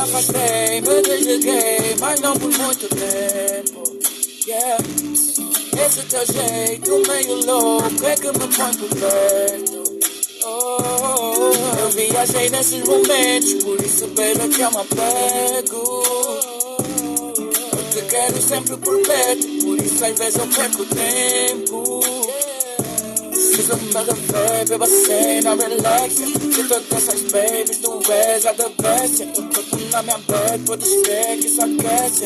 afastei, me desliguei, mas não por muito tempo. Yeah. Esse teu jeito meio louco é que me põe por perto. Eu viajei nesses momentos, por isso, baby, que eu me apego. Eu te quero sempre por perto, por isso às vezes eu perco tempo. Preciso me rever, beba cena, relaxa. De todas essas babies, tu és a da best. Eu tô na minha bed, podes ver que isso aquece.